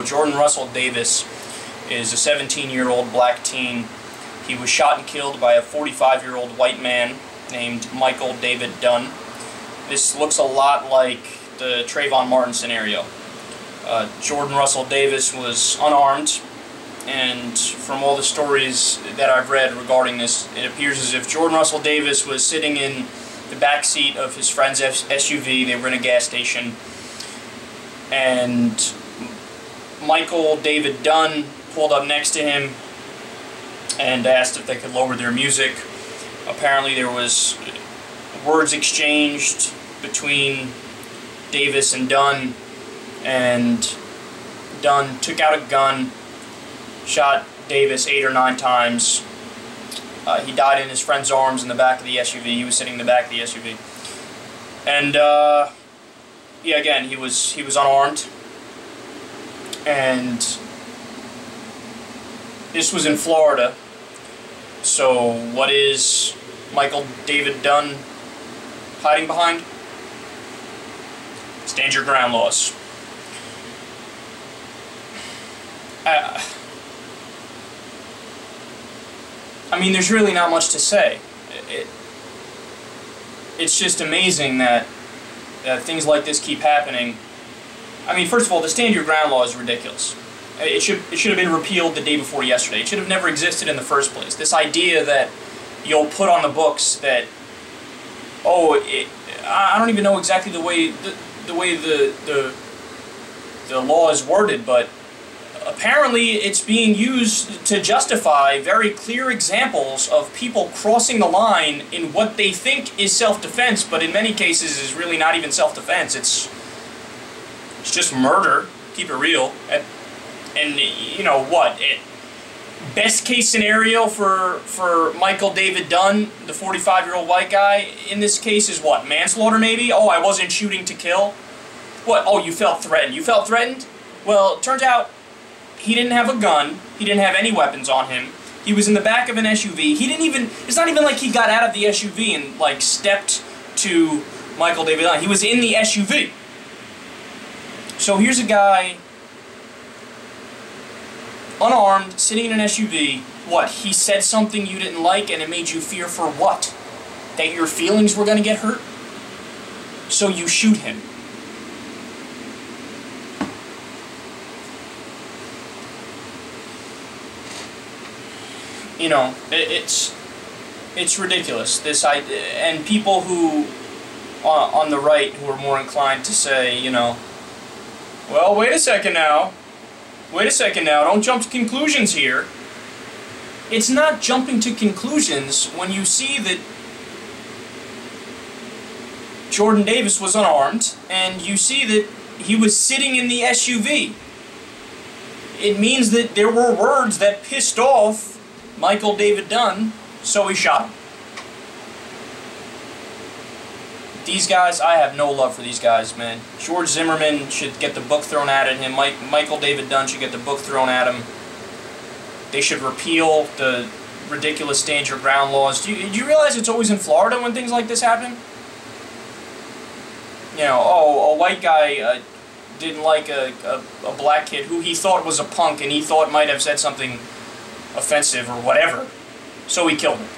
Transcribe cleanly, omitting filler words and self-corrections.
Jordan Russell Davis is a 17-year-old black teen. He was shot and killed by a 45-year-old white man named Michael David Dunn. This looks a lot like the Trayvon Martin scenario. Jordan Russell Davis was unarmed, and from all the stories that I've read regarding this, it appears as if Jordan Russell Davis was sitting in the back seat of his friend's SUV. They were in a gas station, and Michael David Dunn pulled up next to him and asked if they could lower their music. Apparently there was words exchanged between Davis and Dunn Dunn took out a gun, shot Davis 8 or 9 times. He died in his friend's arms in the back of the SUV. He was sitting in the back of the SUV. And, yeah, again, he was unarmed. And this was in Florida. So what is Michael David Dunn hiding behind? Stand your ground laws. I mean, there's really not much to say. It's just amazing that things like this keep happening. I mean, first of all, the stand your ground law is ridiculous. It should have been repealed the day before yesterday. It should have never existed in the first place. This idea that you'll put on the books that, oh, I don't even know exactly the way the law is worded, but apparently it's being used to justify very clear examples of people crossing the line in what they think is self-defense, but in many cases is really not even self-defense. It's just murder. Keep it real. And you know what? Best case scenario for Michael David Dunn, the 45-year-old white guy, in this case is what? Manslaughter, maybe? Oh, I wasn't shooting to kill? What? Oh, you felt threatened. You felt threatened? Well, it turns out he didn't have a gun. He didn't have any weapons on him. He was in the back of an SUV. He didn't even... It's not even like he got out of the SUV and, like, stepped to Michael David Dunn. He was in the SUV. So here's a guy, unarmed, sitting in an SUV. What? He said something you didn't like and it made you fear for what? That your feelings were going to get hurt? So you shoot him. You know, it's ridiculous. This idea, and people who on the right who are more inclined to say, you know, well, wait a second now, don't jump to conclusions here. It's not jumping to conclusions when you see that Jordan Davis was unarmed and you see that he was sitting in the SUV. It means that there were words that pissed off Michael David Dunn, so he shot him. These guys, I have no love for these guys, man. George Zimmerman should get the book thrown at him. Michael David Dunn should get the book thrown at him. They should repeal the ridiculous stand your ground laws. Do you realize it's always in Florida when things like this happen? You know, oh, a white guy didn't like a black kid who he thought was a punk and he thought might have said something offensive or whatever, so he killed him.